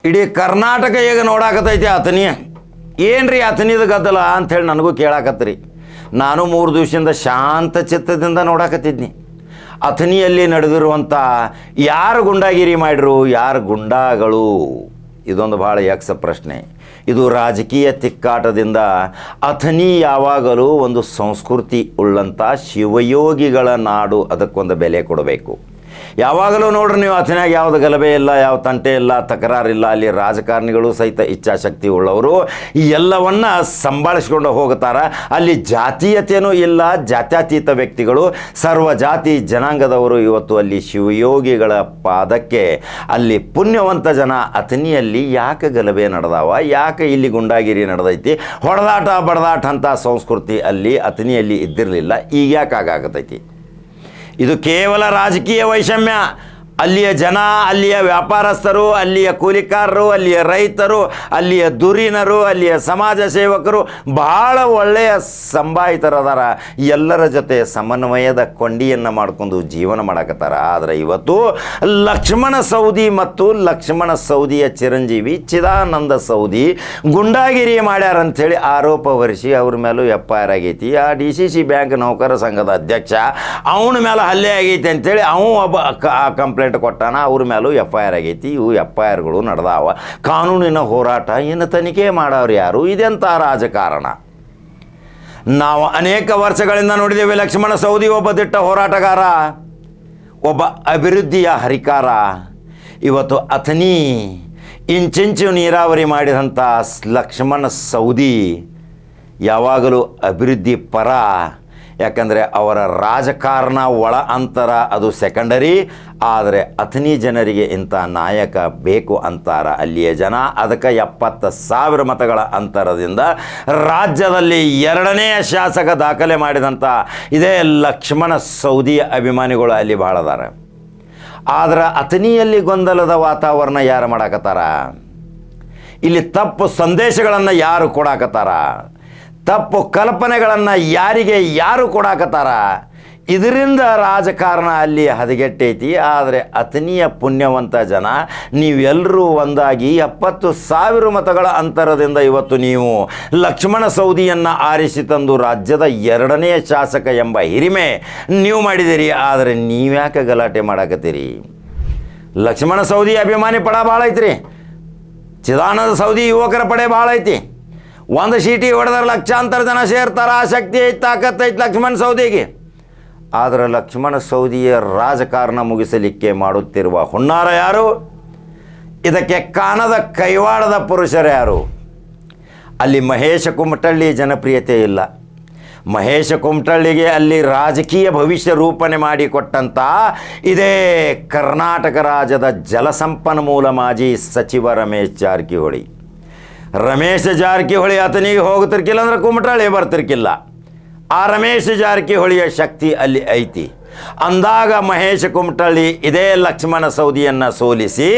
ಇಡೀ ಕರ್ನಾಟಕ ಈಗ ನೋಡಾಕತೈತಿ ಅಥಣಿ. ಏನ್ರಿ ಅಥಣಿದ ಗದ್ದಲ ಅಂಥೇಳಿ ನನಗೂ ಕೇಳಾಕತ್ರಿ. ನಾನು 3 ದಿವಸದಿಂದ ಶಾಂತ ಚಿತ್ತದಿಂದ ನೋಡಾಕತ್ತಿದ್ನಿ. ಅಥಣಿಯಲ್ಲಿ ನಡೆದಿರುವಂಥ ಯಾರು ಗುಂಡಾಗಿರಿ ಮಾಡಿರು, ಯಾರು ಗುಂಡಾಗಳು, ಇದೊಂದು ಭಾಳ ಯಕ್ಷ ಪ್ರಶ್ನೆ. ಇದು ರಾಜಕೀಯ ತಿಕ್ಕಾಟದಿಂದ ಅಥಣಿ ಯಾವಾಗಲೂ ಒಂದು ಸಂಸ್ಕೃತಿ ಉಳ್ಳಂಥ ಶಿವಯೋಗಿಗಳ ನಾಡು, ಅದಕ್ಕೊಂದು ಬೆಲೆ ಕೊಡಬೇಕು. ಯಾವಾಗಲೂ ನೋಡ್ರಿ ನೀವು ಅಥಣಿಯಾಗ ಯಾವುದು ಗಲಭೆ ಇಲ್ಲ, ಯಾವ ತಂಟೆ ಇಲ್ಲ, ತಕರಾರಿಲ್ಲ. ಅಲ್ಲಿ ರಾಜಕಾರಣಿಗಳು ಸಹಿತ ಇಚ್ಛಾಶಕ್ತಿ ಉಳ್ಳವರು ಎಲ್ಲವನ್ನ ಸಂಭಾಳಿಸ್ಕೊಂಡು ಹೋಗ್ತಾರೆ. ಅಲ್ಲಿ ಜಾತೀಯತೆಯೂ ಇಲ್ಲ, ಜಾತ್ಯತೀತ ವ್ಯಕ್ತಿಗಳು, ಸರ್ವ ಜಾತಿ ಜನಾಂಗದವರು ಇವತ್ತು ಅಲ್ಲಿ ಶಿವಯೋಗಿಗಳ ಪಾದಕ್ಕೆ ಅಲ್ಲಿ ಪುಣ್ಯವಂತ ಜನ. ಅಥಣಿಯಲ್ಲಿ ಯಾಕೆ ಗಲಭೆ ನಡೆದಾವ, ಯಾಕೆ ಇಲ್ಲಿ ಗುಂಡಾಗಿರಿ ನಡೆದೈತಿ, ಹೊಡೆದಾಟ ಬಡದಾಟ ಅಂತ ಸಂಸ್ಕೃತಿ ಅಲ್ಲಿ ಅಥಣಿಯಲ್ಲಿ ಇದ್ದಿರಲಿಲ್ಲ. ಈಗ ಯಾಕೆ ಆಗಾಕತೈತಿ? ಇದು ಕೇವಲ ರಾಜಕೀಯ ವೈಷಮ್ಯ. ಅಲ್ಲಿಯ ಜನ, ಅಲ್ಲಿಯ ವ್ಯಾಪಾರಸ್ಥರು, ಅಲ್ಲಿಯ ಕೂಲಿಕಾರರು, ಅಲ್ಲಿಯ ರೈತರು, ಅಲ್ಲಿಯ ಧುರೀಣರು, ಅಲ್ಲಿಯ ಸಮಾಜ ಸೇವಕರು ಭಾಳ ಒಳ್ಳೆಯ ಸಂಭಾಯಿತರದಾರ. ಎಲ್ಲರ ಜೊತೆ ಸಮನ್ವಯದ ಕೊಂಡಿಯನ್ನು ಮಾಡ್ಕೊಂಡು ಜೀವನ ಮಾಡಕತ್ತಾರ. ಆದರೆ ಇವತ್ತು ಲಕ್ಷ್ಮಣ ಸವದಿ ಮತ್ತು ಲಕ್ಷ್ಮಣ ಸವದಿಯ ಚಿರಂಜೀವಿ ಚಿದಾನಂದ ಸವದಿ ಗುಂಡಾಗಿರಿ ಮಾಡ್ಯಾರಂಥೇಳಿ ಆರೋಪ ಹೊರಿಸಿ ಅವ್ರ ಮೇಲೂ FIR ಆಗೈತಿ. ಆ DCC ಬ್ಯಾಂಕ್ ನೌಕರ ಸಂಘದ ಅಧ್ಯಕ್ಷ ಅವನ ಮೇಲೆ ಹಲ್ಲೆ ಆಗೈತಿ ಅಂಥೇಳಿ ಒಬ್ಬ ಕಂಪ್ಲೇಂಟ್ ಕೊಟ್ಟಾನ. ಅವ್ರ ಮೇಲೂ FIR ಆಗೈತಿ. ಇವು FIRಗಳು ನಡೆದಾವ. ಕಾನೂನಿನ ಹೋರಾಟ ಇನ್ನು ತನಿಖೆ ಮಾಡೋರು ಯಾರು? ಇದೆಂಥ ರಾಜಕಾರಣ? ನಾವು ಅನೇಕ ವರ್ಷಗಳಿಂದ ನೋಡಿದ್ದೇವೆ. ಲಕ್ಷ್ಮಣ ಸವದಿ ಒಬ್ಬ ದಿಟ್ಟ ಹೋರಾಟಗಾರ, ಒಬ್ಬ ಅಭಿವೃದ್ಧಿಯ ಹರಿಕಾರ. ಇವತ್ತು ಅಥಣಿ ಇಂಚಿಂಚು ನೀರಾವರಿ ಮಾಡಿದಂಥ ಲಕ್ಷ್ಮಣ ಸವದಿ ಯಾವಾಗಲೂ ಅಭಿವೃದ್ಧಿ ಪರ. ಯಾಕಂದರೆ ಅವರ ರಾಜಕಾರಣ ಒಳ ಅಂತರ ಅದು ಸೆಕೆಂಡರಿ. ಆದರೆ ಅಥಣಿ ಜನರಿಗೆ ಇಂಥ ನಾಯಕ ಬೇಕು ಅಂತಾರ ಅಲ್ಲಿಯ ಜನ. ಅದಕ್ಕೆ 70,000 ಮತಗಳ ಅಂತರದಿಂದ ರಾಜ್ಯದಲ್ಲಿ 2ನೇ ಶಾಸಕ ದಾಖಲೆ ಮಾಡಿದಂಥ ಇದೇ ಲಕ್ಷ್ಮಣ ಸವದಿಯ ಅಭಿಮಾನಿಗಳು ಅಲ್ಲಿ ಭಾಳ ಅದಾರ. ಆದರೆ ಅಥಣಿಯಲ್ಲಿ ಗೊಂದಲದ ವಾತಾವರಣ ಯಾರು ಮಾಡಾಕತ್ತಾರ? ಇಲ್ಲಿ ತಪ್ಪು ಸಂದೇಶಗಳನ್ನು ಯಾರು ಕೊಡಾಕತ್ತಾರ? ತಪ್ಪು ಕಲ್ಪನೆಗಳನ್ನು ಯಾರು ಕೊಡಾಕತ್ತಾರ? ಇದರಿಂದ ರಾಜಕಾರಣ ಅಲ್ಲಿ ಹದಗೆಟ್ಟೈತಿ. ಆದರೆ ಅಥಣಿಯ ಪುಣ್ಯವಂತ ಜನ ನೀವೆಲ್ಲರೂ ಒಂದಾಗಿ 70,000 ಮತಗಳ ಅಂತರದಿಂದ ಇವತ್ತು ನೀವು ಲಕ್ಷ್ಮಣ ಸವದಿಯನ್ನು ಆರಿಸಿ ತಂದು ರಾಜ್ಯದ 2ನೇ ಶಾಸಕ ಎಂಬ ಹಿರಿಮೆ ನೀವು ಮಾಡಿದಿರಿ. ಆದರೆ ನೀವ್ಯಾಕೆ ಗಲಾಟೆ ಮಾಡಾಕತ್ತೀರಿ? ಲಕ್ಷ್ಮಣ ಸವದಿ ಅಭಿಮಾನಿ ಪಡ ಭಾಳ ಐತ್ರಿ. ಚಿದಾನಂದ ಸವದಿ ಯುವಕರ ಪಡೆ ಭಾಳ ಐತಿ. ಒಂದು ಸೀಟಿ ಹೊಡೆದ್ರೆ ಲಕ್ಷಾಂತರ ಜನ ಸೇರ್ತಾರ. ಶಕ್ತಿ ಐತಿ, ತಾಕತ್ತೈತಿ ಲಕ್ಷ್ಮಣ ಸವದಿಗೆ. ಆದರೆ ಲಕ್ಷ್ಮಣ ಸವದಿಯ ರಾಜಕಾರಣ ಮುಗಿಸಲಿಕ್ಕೆ ಮಾಡುತ್ತಿರುವ ಹುನ್ನಾರ ಯಾರು? ಇದಕ್ಕೆ ಕಾಣದ ಕೈವಾಡದ ಪುರುಷರು ಯಾರು? ಅಲ್ಲಿ ಮಹೇಶ ಕುಮಟಳ್ಳಿ ಜನಪ್ರಿಯತೆ ಇಲ್ಲ. ಮಹೇಶ ಕುಮಟಳ್ಳಿಗೆ ಅಲ್ಲಿ ರಾಜಕೀಯ ಭವಿಷ್ಯ ರೂಪಣೆ ಮಾಡಿಕೊಟ್ಟಂಥ ಇದೇ ಕರ್ನಾಟಕ ರಾಜ್ಯದ ಜಲಸಂಪನ್ಮೂಲ ಮಾಜಿ ಸಚಿವ ರಮೇಶ್ ಜಾರಕಿಹೊಳಿ. ರಮೇಶ್ ಜಾರಕಿಹೊಳಿ ಅಥಣಿಗೆ ಹೋಗ್ತಿರ್ಕಿಲ್ಲ ಅಂದ್ರೆ ಕುಮಟಳ್ಳಿ ಬರ್ತಿರ್ಕಿಲ್ಲ. ಆ ರಮೇಶ್ ಜಾರಕಿಹೊಳಿಯ ಶಕ್ತಿ ಅಲ್ಲಿ ಐತಿ. ಅಂದಾಗ ಮಹೇಶ ಕುಮಟಳ್ಳಿ ಇದೇ ಲಕ್ಷ್ಮಣ ಸವದಿಯನ್ನು ಸೋಲಿಸಿ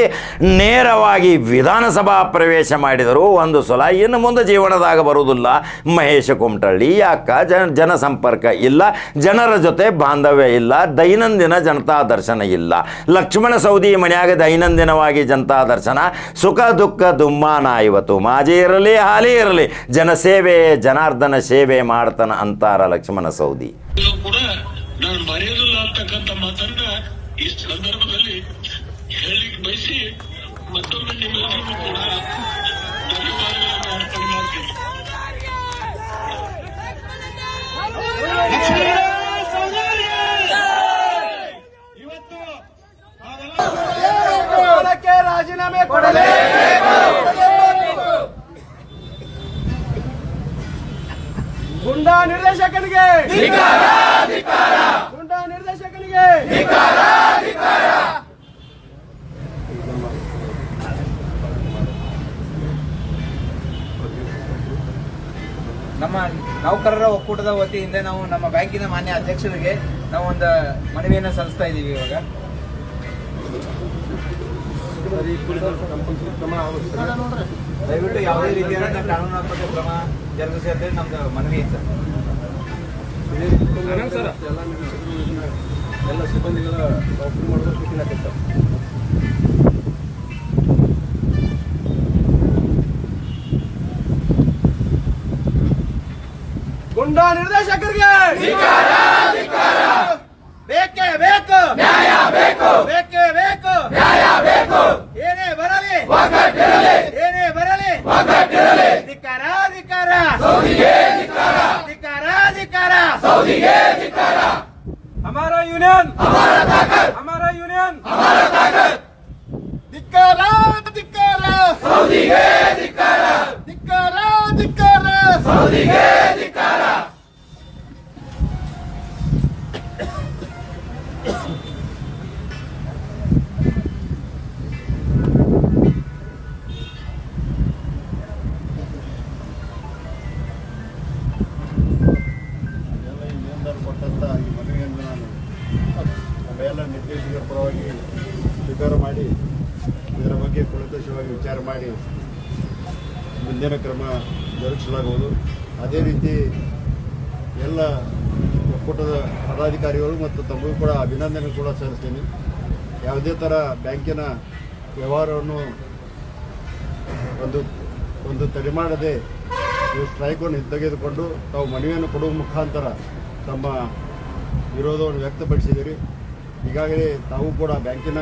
ನೇರವಾಗಿ ವಿಧಾನಸಭಾ ಪ್ರವೇಶ ಮಾಡಿದರು ಒಂದು ಸಲ. ಇನ್ನು ಮುಂದೆ ಜೀವನದಾಗ ಬರುವುದಿಲ್ಲ ಮಹೇಶ ಕುಮಟಳ್ಳಿ. ಯಾಕ? ಜನಸಂಪರ್ಕ ಇಲ್ಲ, ಜನರ ಜೊತೆ ಬಾಂಧವ್ಯ ಇಲ್ಲ, ದೈನಂದಿನ ಜನತಾ ದರ್ಶನ ಇಲ್ಲ. ಲಕ್ಷ್ಮಣ ಸವದಿ ಮನೆಯಾಗ ದೈನಂದಿನವಾಗಿ ಜನತಾ ದರ್ಶನ, ಸುಖ ದುಃಖ ದುಮ್ಮಾನ. ಇವತ್ತು ಮಾಜಿ ಇರಲಿ ಹಾಲಿ ಇರಲಿ ಜನಸೇವೆ ಜನಾರ್ದನ ಸೇವೆ ಮಾಡ್ತಾನ ಅಂತಾರ ಲಕ್ಷ್ಮಣ ಸವದಿ. ನಾನು ಮರೆಯೋದಿಲ್ಲ ಅಂತಕ್ಕಂಥ ಮಾತನ್ನ ಈ ಸಂದರ್ಭದಲ್ಲಿ ಹೇಳಿಕ್ ಬಯಸಿ ಮತ್ತೊಮ್ಮೆ ನಿಮ್ಮೆಲ್ಲರಿಗೂ ಕೂಡ ಧನ್ಯವಾದಗಳನ್ನು ಅರ್ಪಣೆ ಮಾಡ್ತೀನಿ. ಇವತ್ತು ರಾಜೀನಾಮೆ ಕೊಡಲೇ ಗುಂಡಾ ನಿರ್ದೇಶಕನಿಗೆ, ಗುಂಡಾ ನಿರ್ದೇಶಕನಿಗೆ ನಮ್ಮ ನೌಕರರ ಒಕ್ಕೂಟದ ವತಿಯಿಂದ ನಾವು ನಮ್ಮ ಬ್ಯಾಂಕಿನ ಮಾನ್ಯ ಅಧ್ಯಕ್ಷರಿಗೆ ನಾವು ಒಂದು ಮನವಿಯನ್ನು ಸಲ್ಲಿಸ್ತಾ ಇದ್ದೀವಿ. ಇವಾಗ ದಯವಿಟ್ಟು ಯಾವುದೇ ರೀತಿಯಾದ ಕಾನೂನಾತ್ಮಕ ಕ್ರಮ ಜರುಗಿಸಿ ಅಂತ ನಮ್ದು ಮನವಿ ಐತೆ ಸರ್. ಎಲ್ಲ ಸಿಬ್ಬಂದಿಗಳ ನೌಕರಿ ಮಾಡೋದು ಗುಂಡಾ ನಿರ್ದೇಶಕರಿಗೆ ಬೇಕೇ ಬೇಕು ನ್ಯಾಯ ಬೇಕು, ಬೇಕೇ ಬೇಕು ನ್ಯಾಯ ಬೇಕು. ಏನೇ ಬರಲಿ ಏನೇ ಬರಲಿ ಧಿಕ್ಕಾರ ಧಿಕ್ಕಾರ ಧಿಕ್ಕಾರ ಧಿಕ್ಕಾರ हमारा यूनियन हमारा यूनियन ಧಿಕ್ಕಾರ ಧಿಕ್ಕಾರ ಧಿಕ್ಕಾರ ಧಿಕ್ಕಾರ ಎಲ್ಲ ಇಂಜಿನಿಯರ್ ಕೊಟ್ಟಂಥ ಈ ಮನವಿಯನ್ನು ನಾನು ನಮ್ಮ ಎಲ್ಲ ನಿರ್ದೇಶಕರ ಪರವಾಗಿ ಸ್ವೀಕಾರ ಮಾಡಿ ಇದರ ಬಗ್ಗೆ ಕುಲಂಕಷವಾಗಿ ವಿಚಾರ ಮಾಡಿ ಮುಂದಿನ ಕ್ರಮ ಜರುಗಿಸಲಾಗುವುದು. ಅದೇ ರೀತಿ ಎಲ್ಲ ಒಕ್ಕೂಟದ ಪದಾಧಿಕಾರಿಗಳು ಮತ್ತು ತಮಗೂ ಕೂಡ ಅಭಿನಂದನೆ ಕೂಡ ಸಲ್ಲಿಸ್ತೀನಿ. ಯಾವುದೇ ಥರ ಬ್ಯಾಂಕಿನ ವ್ಯವಹಾರವನ್ನು ಒಂದು ತಡೆ ಮಾಡದೆ ನೀವು ಸ್ಟ್ರೈಕನ್ನು ಹಿಂತೆಗೆದುಕೊಂಡು ತಾವು ಮನವಿಯನ್ನು ಕೊಡುವ ಮುಖಾಂತರ ತಮ್ಮ ವಿರೋಧವನ್ನು ವ್ಯಕ್ತಪಡಿಸಿದ್ದೀರಿ. ಈಗಾಗಲೇ ತಾವು ಕೂಡ ಬ್ಯಾಂಕಿನ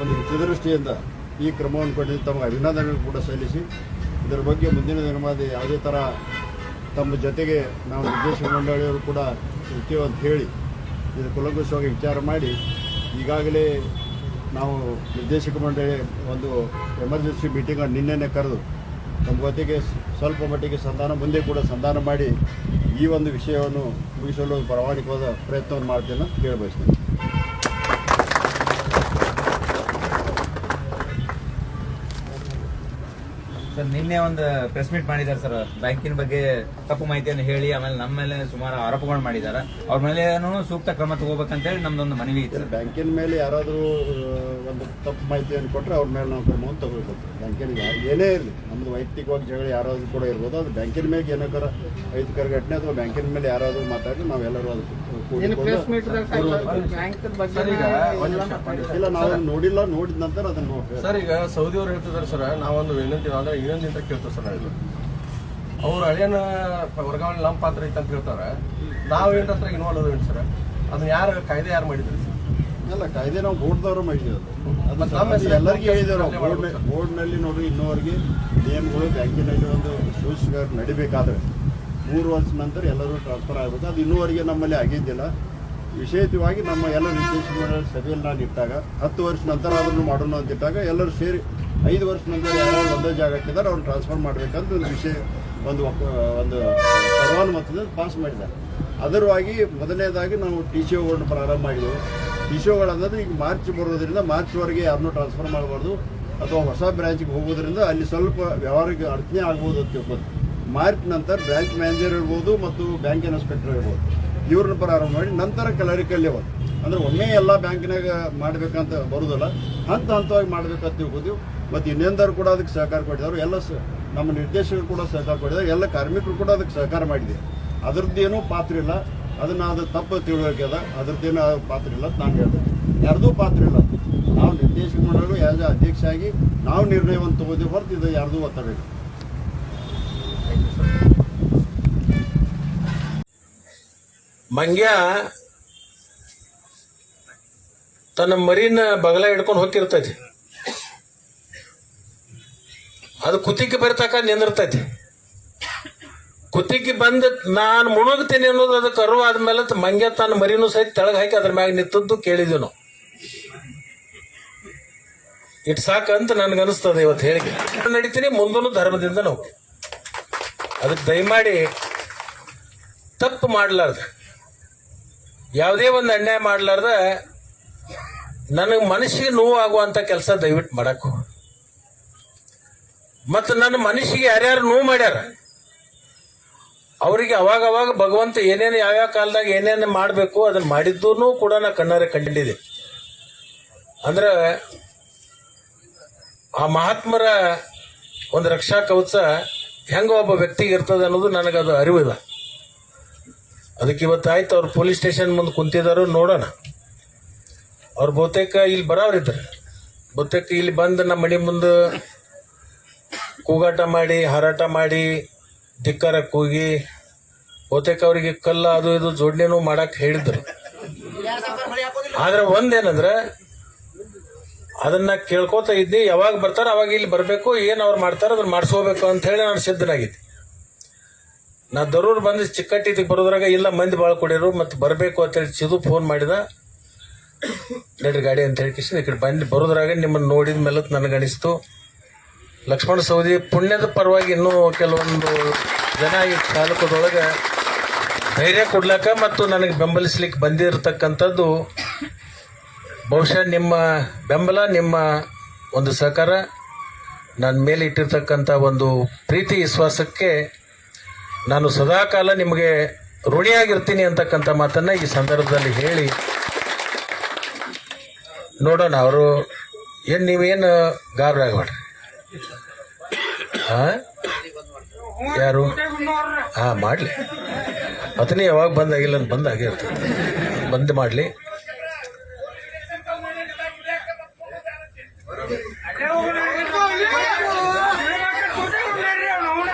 ಒಂದು ಹಿತದೃಷ್ಟಿಯಿಂದ ಈ ಕ್ರಮವನ್ನು ಕೊಂಡಿದ್ದು ತಮಗೆ ಅಭಿನಂದನೆ ಕೂಡ ಸಲ್ಲಿಸಿ ಇದರ ಬಗ್ಗೆ ಮುಂದಿನ ದಿನಮಾನ ಯಾವುದೇ ಥರ ತಮ್ಮ ಜೊತೆಗೆ ನಾವು ನಿರ್ದೇಶಕ ಮಂಡಳಿಯವರು ಕೂಡ ಇರ್ತೀವಿ ಅಂತ ಹೇಳಿ ಇದು ಕುಲಂಕಷವಾಗಿ ವಿಚಾರ ಮಾಡಿ ಈಗಾಗಲೇ ನಾವು ನಿರ್ದೇಶಕ ಮಂಡಳಿ ಒಂದು ಎಮರ್ಜೆನ್ಸಿ ಮೀಟಿಂಗನ್ನು ನಿನ್ನೆನೇ ಕರೆದು ನಮ್ಮ ಜೊತೆಗೆ ಸ್ವಲ್ಪ ಮಟ್ಟಿಗೆ ಮುಂದೆ ಕೂಡ ಸಂಧಾನ ಮಾಡಿ ಈ ಒಂದು ವಿಷಯವನ್ನು ಮುಗಿಸಲು ಪ್ರಾಮಾಣಿಕವಾದ ಪ್ರಯತ್ನವನ್ನು ಮಾಡ್ತೇನೆ ಅಂತ ಕೇಳಬಯಸ್ತೇನೆ. ಸರ್ ನಿನ್ನೆ ಒಂದು ಪ್ರೆಸ್ ಮೀಟ್ ಮಾಡಿದ್ದಾರೆ ಸರ್, ಬ್ಯಾಂಕಿನ ಬಗ್ಗೆ ತಪ್ಪು ಮಾಹಿತಿಯನ್ನು ಹೇಳಿ ಆಮೇಲೆ ನಮ್ಮ ಮೇಲೆ ಸುಮಾರು ಆರೋಪಗಳು ಮಾಡಿದ್ದಾರೆ. ಅವ್ರ ಮೇಲೆ ಸೂಕ್ತ ಕ್ರಮ ತಗೋಬೇಕಂತೇಳಿ ನಮ್ದೊಂದು ಮನವಿ ಇತ್ತು. ಬ್ಯಾಂಕಿನ ಮೇಲೆ ಯಾರಾದರೂ ಒಂದು ತಪ್ಪು ಮಾಹಿತಿಯನ್ನು ಕೊಟ್ಟರೆ ಅವ್ರ ಮೇಲೆ ನಾವು ಕ್ರಮವನ್ನು ತಗೋಬೇಕು. ಬ್ಯಾಂಕಿನ ಏನೇ ಇರಲಿ, ನಮ್ಮದು ವೈಯಕ್ತಿಕವಾಗಿ ಜಗಳ ಯಾರಾದರೂ ಕೂಡ ಇರ್ಬೋದು, ಅದು ಬ್ಯಾಂಕಿನ ಮೇಲೆ ಏನಾರ ಅಹಿತಕರ ಘಟನೆ ಅಥವಾ ಬ್ಯಾಂಕಿನ ಮೇಲೆ ಯಾರಾದರೂ ಮಾತಾಡಿ ನಾವೆಲ್ಲರೂ ಅದಕ್ಕೆ ಇಲ್ಲ, ನಾವು ನೋಡಿಲ್ಲ, ನೋಡಿದ ನಂತರ ಅದನ್ನು ಸರ್ ಈಗ ಸೌದಿ ಅವ್ರು ಹೇಳ್ತಿದ್ದಾರೆ ಸರ್, ನಾವೊಂದು ವಿನಂತಿ ಅಂದ್ರೆ ಇನ್ನೊಂದು ಕೇಳ್ತೀವಿ ಸರ್. ನಾವು ಅವ್ರ ಹಳೆಯನ ವರ್ಗಾವಣೆ ನಮ್ಮ ಪಾತ್ರ ಐತೆ ಅಂತ ಹೇಳ್ತಾರೆ. ನಾವು ಏನಂತ ಇನ್ವಾಲ್ವ್ ಅದೇನು ಸರ್? ಅದನ್ನ ಕಾಯ್ದೆ ಯಾರು ಮಾಡಿದ್ರಿ? ಅಲ್ಲ, ಕಾಯ್ದೆ ನಾವು ಬೋರ್ಡ್ದವರು ಮಾಡಿದ್ದೀವಿ. ಅದು ಎಲ್ಲರಿಗೂ ಹೇಳಿದ್ದೇವೆ ನಾವು ಬೋರ್ಡ್ನಲ್ಲಿ ನೋಡ್ರಿ, ಇನ್ನೂವರೆಗೆ ನಿಯಮಗಳು ಬ್ಯಾಂಕಿನಲ್ಲಿ ಒಂದು ಸೂಚನೆ ನಡಿಬೇಕಾದ್ರೆ 3 ವರ್ಷ ನಂತರ ಎಲ್ಲರೂ ಟ್ರಾನ್ಸ್ಫರ್ ಆಗಬೇಕು. ಅದು ಇನ್ನೂವರೆಗೆ ನಮ್ಮಲ್ಲಿ ಆಗಿದ್ದಿಲ್ಲ. ವಿಶೇಷವಾಗಿ ನಮ್ಮ ಎಲ್ಲ ನಿರ್ದೇಶಕ ಮಂಡಳಿ ಸಭೆಯಲ್ಲಿ ನಾನು ಇಟ್ಟಾಗ 10 ವರ್ಷ ನಂತರ ಅದನ್ನು ಮಾಡೋಣ ಅಂತ ಇಟ್ಟಾಗ ಎಲ್ಲರೂ ಸೇರಿ 5 ವರ್ಷ ನಂತರ ಯಾರು ಒಂದೇ ಜಾಗಕ್ಕಿದ್ದಾರೆ ಅವ್ರನ್ನ ಟ್ರಾನ್ಸ್ಫರ್ ಮಾಡಬೇಕಂತ ಒಂದು ವಿಷಯ ಒಂದು ಸರ್ವಾನುಮತದಲ್ಲಿ ಪಾಸ್ ಮಾಡಿದ್ದಾರೆ. ಅದರವಾಗಿ ಮೊದಲನೇದಾಗಿ ನಾವು TCOಗಳನ್ನು ಪ್ರಾರಂಭ ಮಾಡಿದೆವು. TCOಗಳಂದ್ರೆ ಈಗ ಮಾರ್ಚ್ ಬರೋದ್ರಿಂದ ಮಾರ್ಚ್ವರೆಗೆ ಯಾರನ್ನೂ ಟ್ರಾನ್ಸ್ಫರ್ ಮಾಡಬಾರ್ದು ಅಥವಾ ಹೊಸ ಬ್ರ್ಯಾಂಚ್ಗೆ ಹೋಗೋದ್ರಿಂದ ಅಲ್ಲಿ ಸ್ವಲ್ಪ ವ್ಯವಹಾರಕ್ಕೆ ಅಡಚಣೆ ಆಗ್ಬೋದು ಅಂತ ತಿಳ್ಬೋದು. ಮಾರ್ಚ್ ನಂತರ ಬ್ರಾಂಚ್ ಮ್ಯಾನೇಜರ್ ಇರ್ಬೋದು ಮತ್ತು ಬ್ಯಾಂಕ್ ಇನ್ಸ್ಪೆಕ್ಟರ್ ಇರ್ಬೋದು, ಇವ್ರನ್ನ ಪ್ರಾರಂಭ ಮಾಡಿ ನಂತರ ಕ್ಲರಿಕಲ್ ಲೆವೆಲ್ ಅಂದರೆ ಒಮ್ಮೆ ಎಲ್ಲ ಬ್ಯಾಂಕಿನಾಗ ಮಾಡಬೇಕಂತ ಬರೋದಲ್ಲ, ಹಂತವಾಗಿ ಮಾಡಬೇಕಂತ ತಿಳ್ಕೊತೀವಿ. ಮತ್ತು ಇನ್ನೊಂದವರು ಕೂಡ ಅದಕ್ಕೆ ಸಹಕಾರ ಕೊಟ್ಟಿದ್ದಾರೆ. ಎಲ್ಲ ನಮ್ಮ ನಿರ್ದೇಶಕರು ಕೂಡ ಸಹಕಾರ ಕೊಟ್ಟಿದ್ದಾರೆ. ಎಲ್ಲ ಕಾರ್ಮಿಕರು ಕೂಡ ಅದಕ್ಕೆ ಸಹಕಾರ ಮಾಡಿದೆ. ಅದರದ್ದೇನೂ ಪಾತ್ರ ಇಲ್ಲ. ಅದನ್ನು ಅದು ತಪ್ಪು ತಿಳುವಳಿಕೆ ಅದ, ಅದರದ್ದೇನೂ ಪಾತ್ರ ಇಲ್ಲ ಅಂತ ನಾನು ಹೇಳ್ತೇನೆ. ಯಾರ್ದೂ ಪಾತ್ರ ಇಲ್ಲ. ನಾವು ನಿರ್ದೇಶಕ ಮಂಡಳಿ ಆ್ಯಸ್ ಎ ಅಧ್ಯಕ್ಷ ಆಗಿ ನಾವು ನಿರ್ಣಯವನ್ನು ತಗೋತೀವಿ ಹೊರತು ಇದು ಯಾರ್ದೂ ಒತ್ತಡ ಇಲ್ಲ. ಮಂಗ್ಯ ತನ್ನ ಮರಿನ ಬಗಲ ಹಿಡ್ಕೊಂಡು ಹೋಗಿರ್ತೈತಿ, ಅದು ಕುತ್ತಿಗೆ ಬರ್ತಕ ನಿಂದಿರ್ತೈತಿ. ಕುತ್ತಿಗೆ ಬಂದು ನಾನು ಮುಳುಗ್ತೀನಿ ಅನ್ನೋದು ಅದು ಕರು ಆದ್ಮೇಲೆ ಮಂಗ್ಯ ತನ್ನ ಮರಿನೂ ಸಹಿತ ತೆಳಗೆ ಹಾಕಿ ಅದ್ರ ಮ್ಯಾಗ ನಿಂತದ್ದು ಕೇಳಿದ್ವಿ ನಾವು. ಇಟ್ ಸಾಕಂತ ನನ್ಗನ್ನಿಸ್ತದೆ ಇವತ್ತು ಹೇಳಿಕೆ. ನಡೀತೀನಿ ಮುಂದೂ ಧರ್ಮದಿಂದ ನಾವು ಅದಕ್ಕೆ ದಯಮಾಡಿ ತಪ್ಪು ಮಾಡಲಾರ್ದ, ಯಾವುದೇ ಒಂದು ಅನ್ಯಾಯ ಮಾಡಲಾರ್ದ ನನಗೆ ಮನಸ್ಸಿಗೆ ನೋವು ಆಗುವಂಥ ಕೆಲಸ ದಯವಿಟ್ಟು ಮಾಡಕ್ಕೂ. ಮತ್ತು ನನ್ನ ಮನಸ್ಸಿಗೆ ಯಾರ್ಯಾರು ನೋವು ಮಾಡ್ಯಾರ ಅವರಿಗೆ ಅವಾಗ ಭಗವಂತ ಏನೇನು ಯಾವ್ಯಾವ ಕಾಲದಾಗ ಏನೇನು ಮಾಡಬೇಕು ಅದನ್ನು ಮಾಡಿದ್ದೂ ಕೂಡ ನಾ ಕಣ್ಣಾರೆ ಕಂಡಿದ್ದೆ. ಅಂದ್ರೆ ಆ ಮಹಾತ್ಮರ ಒಂದು ರಕ್ಷಾ ಕವಚ ಹೆಂಗ ಒಬ್ಬ ವ್ಯಕ್ತಿಗೆ ಇರ್ತದೆ ಅನ್ನೋದು ನನಗದು ಅರಿವಿಲ್ಲ. ಅದಕ್ಕೆ ಇವತ್ತಾಯ್ತು ಅವ್ರು ಪೊಲೀಸ್ ಸ್ಟೇಷನ್ ಮುಂದೆ ಕುಂತಿದ್ದಾರೋ ನೋಡೋಣ. ಅವ್ರು ಬಹುತೇಕ ಇಲ್ಲಿ ಬರೋರಿದ್ದಾರೆ, ಬಹುತೇಕ ಇಲ್ಲಿ ಬಂದು ನಮ್ಮ ಮನೆ ಮುಂದೆ ಕೂಗಾಟ ಮಾಡಿ ಹಾರಾಟ ಮಾಡಿ ಧಿಕ್ಕಾರ ಕೂಗಿ ಬಹುತೇಕ ಅವರಿಗೆ ಕಲ್ಲ ಅದು ಇದು ಜೋಡಣೆನೂ ಮಾಡಕ್ ಹೇಳಿದ್ರು. ಆದ್ರೆ ಒಂದೇನಂದ್ರೆ ಅದನ್ನ ಕೇಳ್ಕೊತ ಇದ್ದಿ, ಯಾವಾಗ ಬರ್ತಾರ ಅವಾಗ ಇಲ್ಲಿ ಬರಬೇಕು, ಏನ್ ಅವ್ರು ಮಾಡ್ತಾರ ಅದನ್ನ ಮಾಡಿಸ್ಕೋಬೇಕು ಅಂತ ಹೇಳಿ ನಾನು ಸಿದ್ಧನಾಗಿದ್ದೆ. ನಾ ದರೂರ್ ಬಂದು ಚಿಕ್ಕಟ್ಟಿಗೆ ಬರೋದ್ರಾಗ ಇಲ್ಲ ಮಂದಿ ಭಾಳ ಕೊಡಿರು ಮತ್ತೆ ಬರಬೇಕು ಅಂತೇಳಿ ಚಿದು ಫೋನ್ ಮಾಡಿದ, ನಡ್ರಿ ಗಾಡಿ ಅಂತ ಹೇಳಿ ಈ ಕಡೆ ಬಂದು ಬರೋದ್ರಾಗ ನಿಮ್ಮನ್ನು ನೋಡಿದ ಮೇಲೆ ನನಗನಿಸ್ತು ಲಕ್ಷ್ಮಣ ಸವದಿ ಪುಣ್ಯದ ಪರವಾಗಿ ಇನ್ನೂ ಕೆಲವೊಂದು ಜನ ಈ ತಾಲೂಕದೊಳಗೆ ಧೈರ್ಯ ಕೊಡ್ಲಾಕ ಮತ್ತು ನನಗೆ ಬೆಂಬಲಿಸ್ಲಿಕ್ಕೆ ಬಂದಿರತಕ್ಕಂಥದ್ದು ಬಹುಶಃ ನಿಮ್ಮ ಬೆಂಬಲ, ನಿಮ್ಮ ಒಂದು ಸಹಕಾರ, ನನ್ನ ಮೇಲೆ ಇಟ್ಟಿರ್ತಕ್ಕಂಥ ಒಂದು ಪ್ರೀತಿ ವಿಶ್ವಾಸಕ್ಕೆ ನಾನು ಸದಾಕಾಲ ನಿಮಗೆ ಋಣಿಯಾಗಿರ್ತೀನಿ ಅಂತಕ್ಕಂಥ ಮಾತನ್ನು ಈ ಸಂದರ್ಭದಲ್ಲಿ ಹೇಳಿ ನೋಡೋಣ. ಅವರು ಏನು ನೀವೇನು ಗಾಬರಿ ಆಗಬೇಡ್ರಿ. ಯಾರು ಮಾಡಲಿ ಅತನೇ ಯಾವಾಗ ಬಂದಾಗಿಲ್ಲ ಅಂತ ಬಂದಾಗಿರ್ತದೆ, ಬಂದ್ ಮಾಡಲಿ.